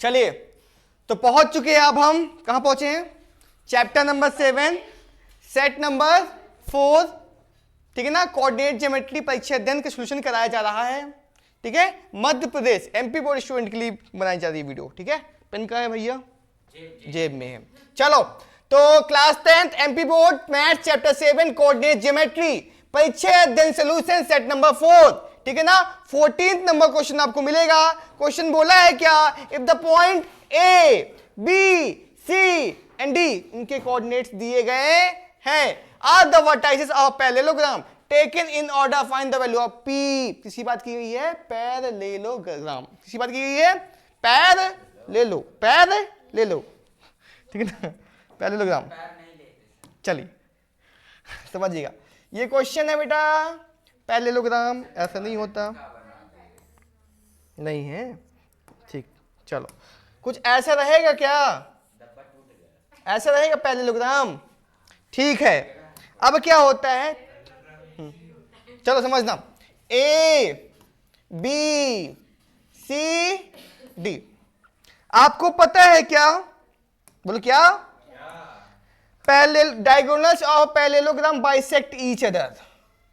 चलिए, तो पहुंच चुके हैं, अब हम कहां पहुंचे हैं? चैप्टर नंबर 7 सेट नंबर 4, ठीक है ना। कोऑर्डिनेट ज्योमेट्री परीक्षा अध्ययन का सॉल्यूशन कराया जा रहा है, ठीक है। Madhya Pradesh MP board student के लिए बनाई जा रही है वीडियो, ठीक है। पेन कहाँ है भैया? जेब में है। चलो, तो class 10th MP board math chapter 7 coordinate geometry परीक्षा अध्ययन सॉल्यूशन सेट नंबर 4, ठीक है ना। 14th नंबर क्वेश्चन आपको मिलेगा। क्वेश्चन बोला है क्या? If the point A B C and D इनके कोऑर्डिनेट्स दिए गए हैं, are the vertices of parallelogram taken in order find the value of P. किसी बात की गई है? पैरेललोग्राम। किसी बात की गई है? पैरेललो, ठीक है ना, पैरेललोग्राम। चलिए समझिएगा, ये क्वेश्चन है बेटा। पैरेललोग्राम ऐसा नहीं होता, नहीं है, ठीक। चलो, कुछ ऐसा रहेगा क्या? ऐसा रहेगा पैरेललोग्राम, ठीक है। अब क्या होता है, चलो समझना। ए बी सी डी, आपको पता है क्या? बोलो क्या? Diagonals of parallelogram bisect each other,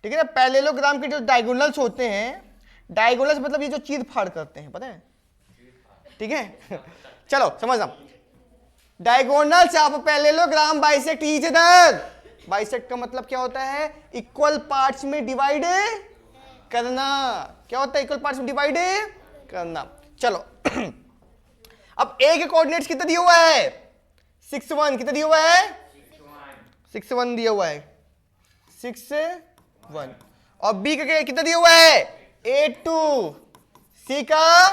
ठीक है ना। पैरेललोग्राम के जो डायगोनल्स होते हैं, डायगोनल्स मतलब ये जो चीर फाड़ करते हैं, पता है, ठीक है। चलो समझना, diagonals of parallelogram bisect each other. Bisect का मतलब क्या होता है? इक्वल पार्ट्स में डिवाइड करना। क्या होता है? इक्वल पार्ट्स में डिवाइड करना। चलो अब ए के कोऑर्डिनेट्स कितना दिया हुआ है? 6 1। कितना दिया हुआ है? 6 1 दिया हुआ है, 6 1। और बी का कितना दिया हुआ है? 8 2। सी का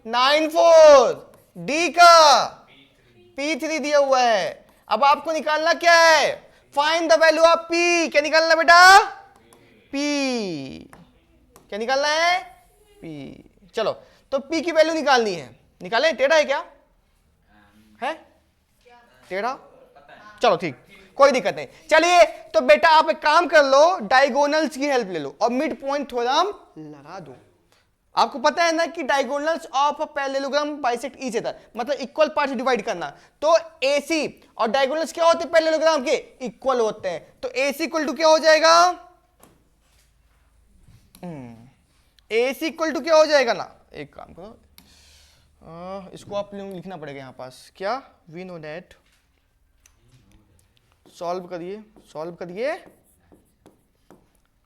9 4। डी का P3 दिया हुआ है। अब आपको निकालना क्या है? Find the value of P। क्या निकालना बेटा? P। क्या निकालना है? P। चलो, तो P की वैल्यू निकालनी है। निकालें? टेढ़ा है क्या? है टेढ़ा? चलो ठीक, कोई दिक्कत नहीं। चलिए, तो बेटा आप एक काम कर लो, डायगोनल्स की हेल्प ले लो और मिड पॉइंट थ्योरम लगा दो। आपको पता है ना कि diagonals of parallelogram bisect each other मतलब इक्वल पार्ट्स डिवाइड करना। तो AC और डायगोनल्स क्या होते हैं? पैरेललोग्राम के इक्वल होते हैं। तो AC इक्वल टू क्या हो जाएगा? AC इक्वल टू क्या हो जाएगा ना, एक काम करो, इसको आप लिखना पड़ेगा यहां पास। क्या? वी नो दैट, सॉल्व करिए, सॉल्व करिए।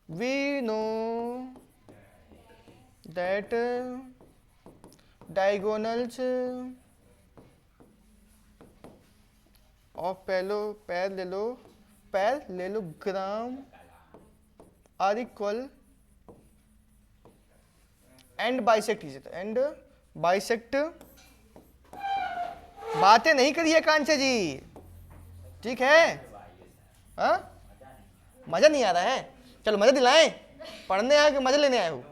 We know that diagonals of parallelogram are equal and bisect each other and bisect। बातें नहीं करिए कांचे जी, ठीक है? हाँ, मजा नहीं आ रहा है? चलो मजा दिलाएं, पढ़ने आए कि मजा लेने आए हो?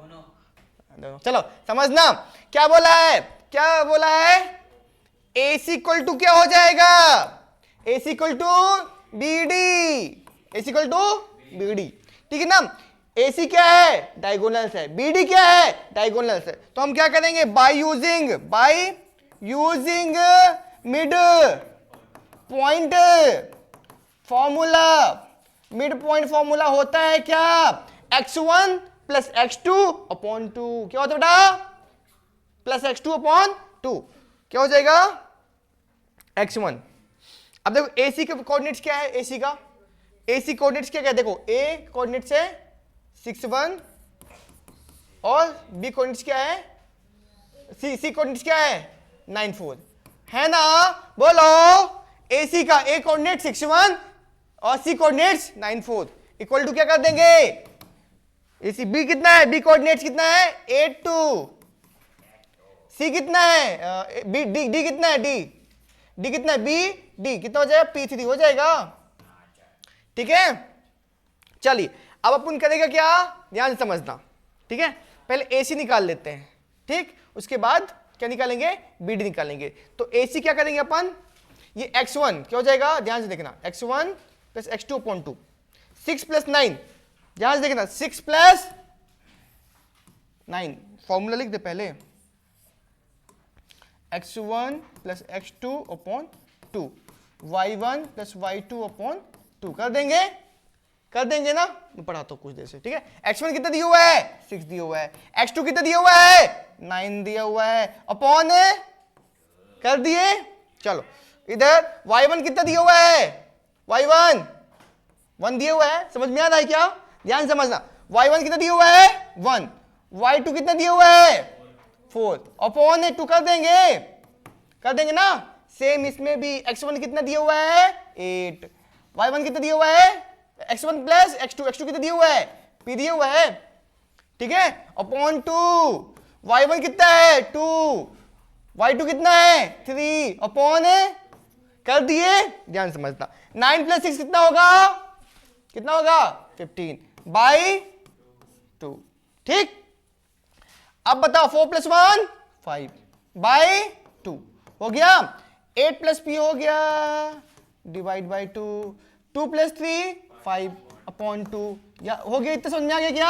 चलो समझना, क्या बोला है? क्या बोला है? AC इक्वल टू क्या हो जाएगा? AC equal to BD। AC equal to BD, ठीक है ना। AC क्या है? डायगोनल्स है। BD क्या है? डायगोनल्स है। तो हम क्या करेंगे? By using mid point formula. Mid point formula होता है क्या? x1 plus x2 upon 2। क्या होता है बेटा? Plus x2 upon 2। क्या हो जाएगा? x1। अब देखो AC के कोऑर्डिनेट्स क्या है? AC का AC कोऑर्डिनेट्स क्या है? देखो A कोऑर्डिनेट्स है 6 1 और B कोऑर्डिनेट्स क्या है? C कोऑर्डिनेट्स क्या है? 9 4, है ना? बोलो, AC का A कोऑर्डिनेट 6 1 और C कोऑर्डिनेट्स 9 4 इक्वल टू क्या कर देंगे? AC B कितना है? B कोऑर्डिनेट्स कितना है? 8 2। C कितना है? D कितना है? D कितना है? D कितना हो जाएगा? P3 हो जाएगा, ठीक है। चलिए, अब अपन करेगा क्या? ध्यान से समझना, ठीक है। पहले AC निकाल लेते हैं, ठीक। उसके बाद क्या निकालेंगे? BD निकालेंगे। तो AC क्या करेंगे अपन? ये x1 क्या हो जाएगा? ध्यान से देखना, x1 plus x2 upon 2। 6 plus 9, ध्यान से देखना, 6 प्लस 9, फॉर्मूला लिख दे पहले। x1 plus x2 upon 2, y1 plus y2 upon 2 कर देंगे ना, मैं पढ़ाता हूँ कुछ देर से, ठीक है। x1 कितना दिया हुआ है 6 दिया हुआ है, x2 कितना दिया हुआ है 9 दिया हुआ है, अपॉन कर दिए। चलो इधर y1 कितना दिया हुआ है, y1 1 दिया हुआ है, समझ में आ रहा है क्या, ध्यान समझना। y1 कितना दिया हुआ है 1, y2 कितना दिया हुआ है 4, अपॉन 2 कर देंगे ना। सेम इसमें भी x1 कितना दिया हुआ है 8, y1 कितना दिया हुआ है x1 प्लस x2 कितना दिया हुआ है p दिया हुआ है, ठीक है, अपॉन 2, y1 कितना है 2, y2 कितना है 3, अपॉन कर दिए, ध्यान समझना। 9 प्लस 6 कितना होगा 15 बाई 2, ठीक। अब बताओ 4 प्लस 1 5 बाई 2 हो गया, 8 प्लस p हो गया डिवाइड बाई 2, 2 प्लस 3 5 अपॉन 2, या हो गया, इतना समझ में आ गया क्या,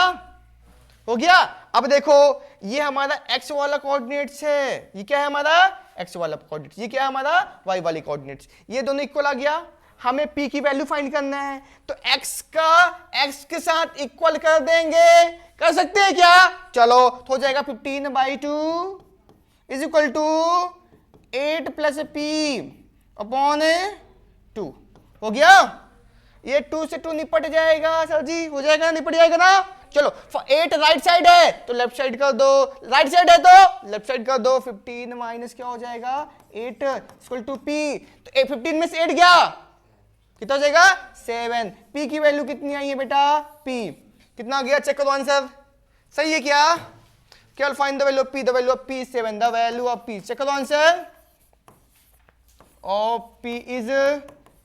हो गया। अब देखो ये हमारा x वाला कोऑर्डिनेट्स है, ये क्या है हमारा x वाला कोऑर्डिनेट्स, ये क्या है हमारा y वाली कोऑर्डिनेट्स, ये दोनों इक्वल आ गया। हमें p की वैल्यू फाइंड करना है, तो x का x के साथ इक्वल कर देंगे, कर सकते हैं क्या, चलो तो हो जाएगा 15 by 2 is equal to 8 plus p upon 2, हो गया। ये 2 से 2 निपट जाएगा सर जी, हो जाएगा, निपट जाएगा ना। चलो 8 राइट साइड है तो लेफ्ट साइड कर दो, राइट साइड है तो लेफ्ट साइड कर दो, 15 माइनस क्या हो जाएगा 8 इक्वल टू p, तो 15 में से 8 गया, कितना हो जाएगा 7, p की वैल्यू कितनी आई है बेटा p कितना आ गया, चेक करो आंसर, सही है क्या, केवल find the value of p, the value of p is 7, the value of p, check करो answer of p is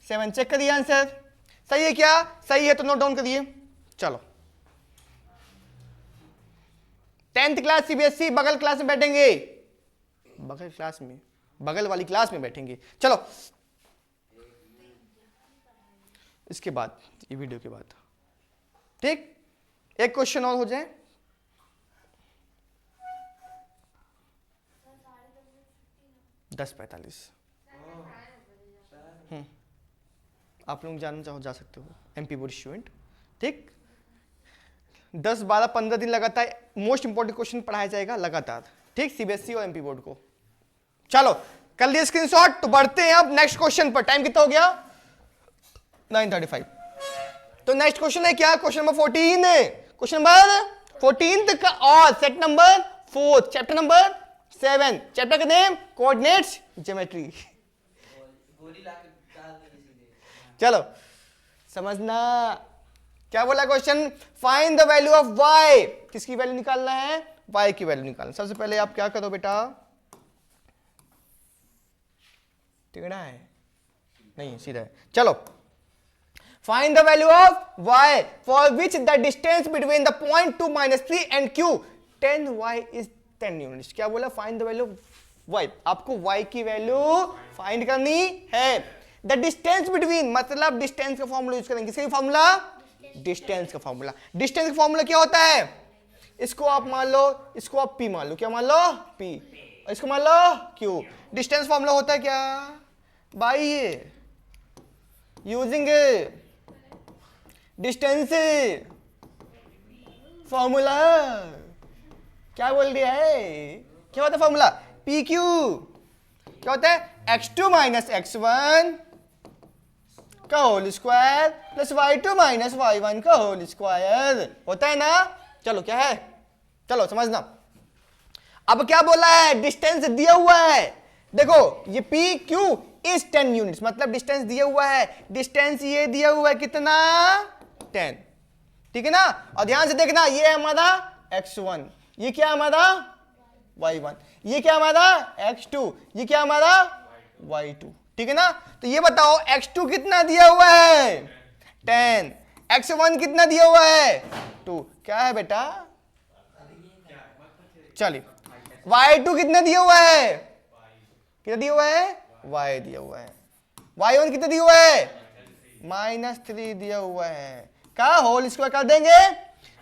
7, check करिए आंसर, सही है क्या, सही है तो नोट डाउन करिए। चलो 10th क्लास सीबीएसई बगल क्लास में बैठेंगे, बगल वाली क्लास में बैठेंगे। चलो इसके बाद, ये वीडियो के बाद, ठीक, एक क्वेश्चन और हो जाए। दस 45 आप लोग जानना चाहो जा सकते हो, एमपी बोर्ड स्टूडेंट, ठीक। 10, 12, 15 दिन लगातार मोस्ट इंपॉर्टेंट क्वेश्चन पढ़ाया जाएगा लगातार, ठीक, सीबीएसई और एमपी बोर्ड को। चलो कर लिए स्क्रीनशॉट, तो बढ़ते हैं अब नेक्स्ट क्वेश्चन पर। टाइम कितना हो गया 9:35। तो नेक्स्ट क्वेश्चन है क्या, क्वेश्चन नंबर 14 है, क्वेश्चन नंबर 14 का और set number 4, chapter number 7, chapter का नेम कोऑर्डिनेट्स ज्योमेट्री। चलो समझना क्या बोला question, find the value of y, किसकी वैल्यू निकालना है, y की वैल्यू निकालना। सबसे पहले आप क्या करो बेटा, टेढ़ा है नहीं सीधा है, चलो find the value of y for which the distance between the point 2 -3 and q 10y is 10 units. क्या बोला, find the value of y, आपको y की वैल्यू फाइंड करनी है। द डिस्टेंस बिटवीन मतलब डिस्टेंस का फॉर्मूला यूज करेंगे, किसका फॉर्मूला, डिस्टेंस का फॉर्मूला। डिस्टेंस का फॉर्मूला क्या होता है, इसको आप मान लो, इसको आप p मान लो, क्या मान लो p, और इसको मान लो q। डिस्टेंस फॉर्मूला होता है क्या भाई, यूजिंग डिस्टेंस फॉर्मूला, क्या बोल दिया है, क्या होता है फॉर्मूला, पी क्यू, क्या होता है x2 माइनस x1 का whole square plus y2 minus y1 का होल स्क्वायर, होता है ना। चलो क्या है, चलो समझना। अब क्या बोला है, डिस्टेंस दिया हुआ है, देखो ये पी क्यू इज 10 यूनिट्स, मतलब डिस्टेंस दिया हुआ है, डिस्टेंस ये दिया हुआ है कितना 10, ठीक है ना। और ध्यान से देखना, ये है हमारा x1, ये क्या हमारा y1, ये क्या हमारा x2, ये क्या हमारा y2, ठीक है ना। तो ये बताओ x2 कितना दिया हुआ है 10, x1 कितना दिया हुआ है 2, क्या है बेटा, चलिए y2 कितना दिया हुआ है, कितना दिया हुआ है y दिया हुआ है, y1 कितना दिया हुआ है -3 दिया हुआ है, का होल स्क्वायर कर देंगे,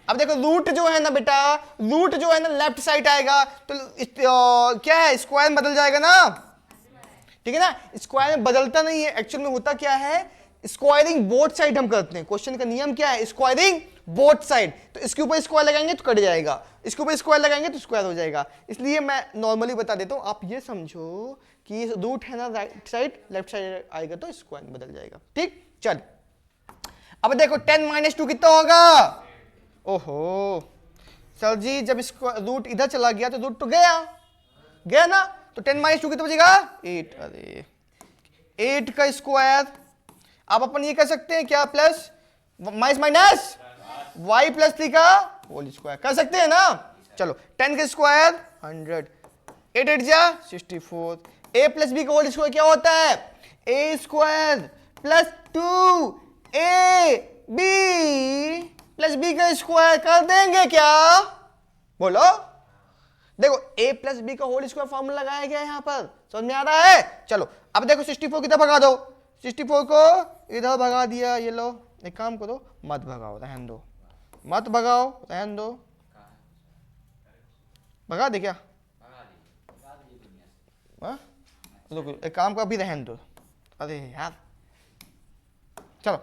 अब देखो रूट जो है ना बेटा, रूट जो है ना लेफ्ट साइड आएगा तो क्या है, स्क्वायर में बदल जाएगा ना, ठीक है ना। स्क्वायर में बदलता नहीं है, एक्चुअल में होता क्या है, स्क्वायरिंग बोथ साइड हम करते हैं। क्वेश्चन का नियम क्या है, स्क्वायरिंग बोथ साइड। तो इसके ऊपर स्क्वायर लगाएंगे तो कट जाएगा, इसके ऊपर स्क्वायर लगाएंगे तो स्क्वायर हो जाएगा। इसलिए मैं नॉर्मली बता देता हूं, आप ये समझो कि रूट है ना राइट साइड, लेफ्ट साइड आएगा तो स्क्वायर में बदल जाएगा, ठीक। चल अब देखो 10 - 2 कितना होगा, ओहो सर जी जब इसको रूट इधर चला गया तो रूट तो गया ना, तो 10 - 2 कितना बचेगा 8। अरे 8 का स्क्वायर, अब अपन ये कर सकते हैं क्या, प्लस माइनस y प्लस 3 का होल स्क्वायर कर सकते हैं ना। चलो 10 का स्क्वायर 100, 8 8 जा 64, a प्लस b का होल स्क्वायर क्या होता है, a square plus 2ab plus b का स्क्वायर कर देंगे क्या, बोलो। देखो a प्लस b का होल स्क्वायर फॉर्मूला लगाया गया है यहां पर, समझ में आ रहा है। चलो अब देखो 64 किधर भगा दो, 64 को इधर भगा दिया, ये लो एक काम करो मत भगाओ, रहन दो, मत भगाओ रहन दो, भगा दे क्या, रुको एक काम कर अभी रहन दो, अरे यार चलो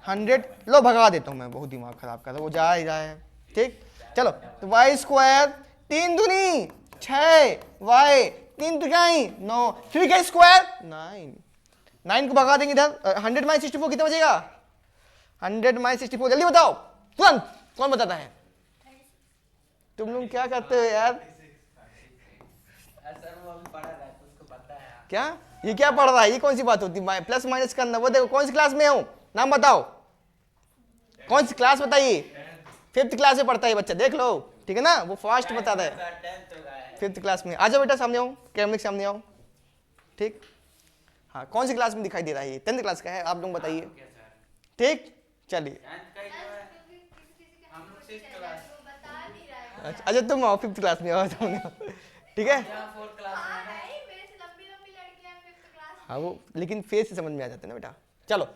100 लो भगा देता हूं मैं, बहुत दिमाग खराब कर रहा वो जा ही जाए, ठीक। चलो तो वाई स्क्वायर 3 दूनी 6, वाई 3 दुगाई 9, 3 का स्क्वायर 9 को भगा देंगे इधर, 100 - 64 कितना बचेगा, 100 - 64 जल्दी बताओ तुरंत, कौन बताता है, तुम लोग क्या करते हो यार, क्या ये क्या पढ़ रहा है, ये कौन सी बात होती है प्लस माइनस करना, वो देखो कौन सी क्लास में हूं, नाम बताओ कौन सी क्लास बताइए, 5th क्लास में पढ़ता है बच्चा, देख लो ठीक है ना, वो फास्ट बता रहा है 5th क्लास में। आ जाओ बेटा सामने आओ, कैमरे के सामने आओ, ठीक। हाँ कौन सी क्लास में दिखाई दे रहा है, ये 10th क्लास का है, आप लोग बताइए, ठीक। चलिए अच्छा तुम आओ 5th क्लास में आओ सामने आओ, ठीक है। हाँ वो लेकिन फेस से समझ में आ जाता है ना बेटा। चलो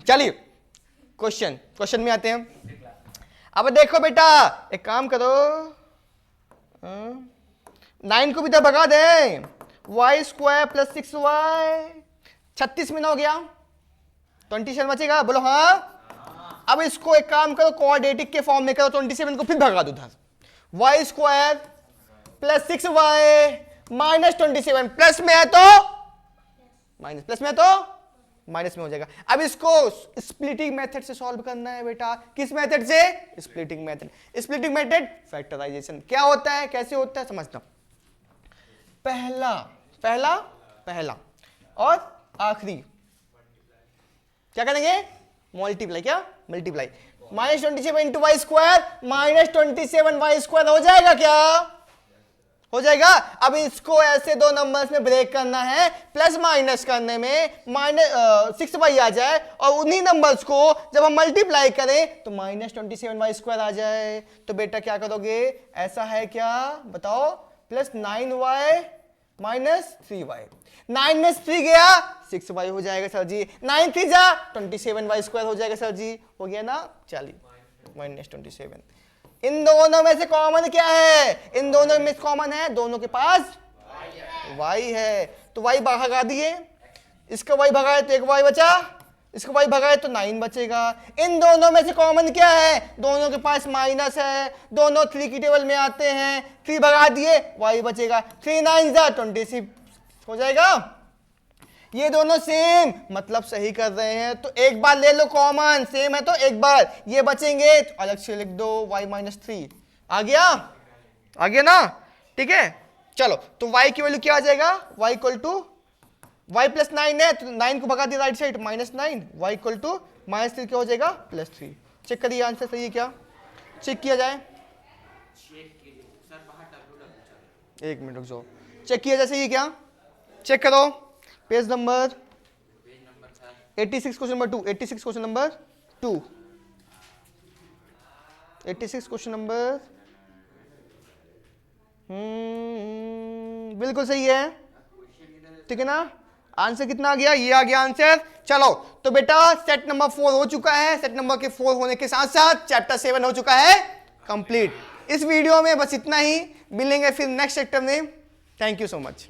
चलिए क्वेश्चन में आते हैं। अब देखो बेटा एक काम करो, 9 को भी तो भगा दे, वाई स्क्वायर प्लस 6y 36 में ना हो गया, 27 बचेगा, बोलो हाँ। अब इसको एक काम करो क्वाड्रेटिक के फॉर्म में करो, 27 को फिर भगा दो उधर, Y square plus 6y minus 27, plus में है तो माइनस, प्लस में है तो माइनस में हो जाएगा। अब इसको स्प्लिटिंग मेथड से सॉल्व करना है बेटा, किस मेथड से, splitting method. Splitting method factorisation क्या होता है, कैसे होता है समझना, पहला और आखिरी क्या करेंगे, मल्टीप्लाई, क्या multiply, -27 into Y square -27 y² हो जाएगा क्या, हो जाएगा। अब इसको ऐसे दो नंबर्स में ब्रेक करना है, प्लस माइनस करने में -6y आ जाए, और उन्हीं नंबर्स को जब हम मल्टीप्लाई करें तो -27 y² आ जाए। तो बेटा क्या करोगे, ऐसा है क्या बताओ, प्लस 9y माइनस 3y, 9 में 3 गया 6y हो जाएगा सर जी, 9 3 जा 27y² हो जाएगा सर जी, हो गया ना। चलिए -27, इन दोनों में से कॉमन क्या है, इन दोनों में कॉमन है, दोनों के पास y है, तो y भगा दिए, इसका y भगाए तो एक y बचा, इसका y भगाए तो 9 बचेगा। इन दोनों में से कॉमन क्या है, दोनों के पास माइनस है, दोनों 3 की टेबल में आते हैं, 3 भगा दिए y बचेगा, 3 9 जा 26 हो जाएगा। ये दोनों सेम मतलब सही कर रहे हैं, तो एक बार ले लो कॉमन, सेम है तो एक बार, ये बचेंगे तो अलग से लिख दो y - 3 आ गया ना, ठीक है। चलो तो y की वैल्यू क्या आ जाएगा, y equal to y plus 9 है तो 9 को भगा दिया right side, -9, y equal to -3 क्या हो जाएगा +3। चेक करिए आंसर सही है क्या, चेक किया जाए, एक मिनट रुक जाओ, चेक किया जाए सही है क्या, चेक करो page number 86 question number 2, 86 question number 2, 86 question number, बिल्कुल सही है, ठीक है ना। आंसर कितना आ गया? ये आ गया आंसर। चलो तो बेटा सेट नंबर 4 हो चुका है। सेट नंबर के 4 होने के साथ साथ चैप्टर 7 हो चुका है कंप्लीट। इस वीडियो में बस इतना ही, मिलेंगे फिर नेक्स्ट चैप्टर में। Thank you so much.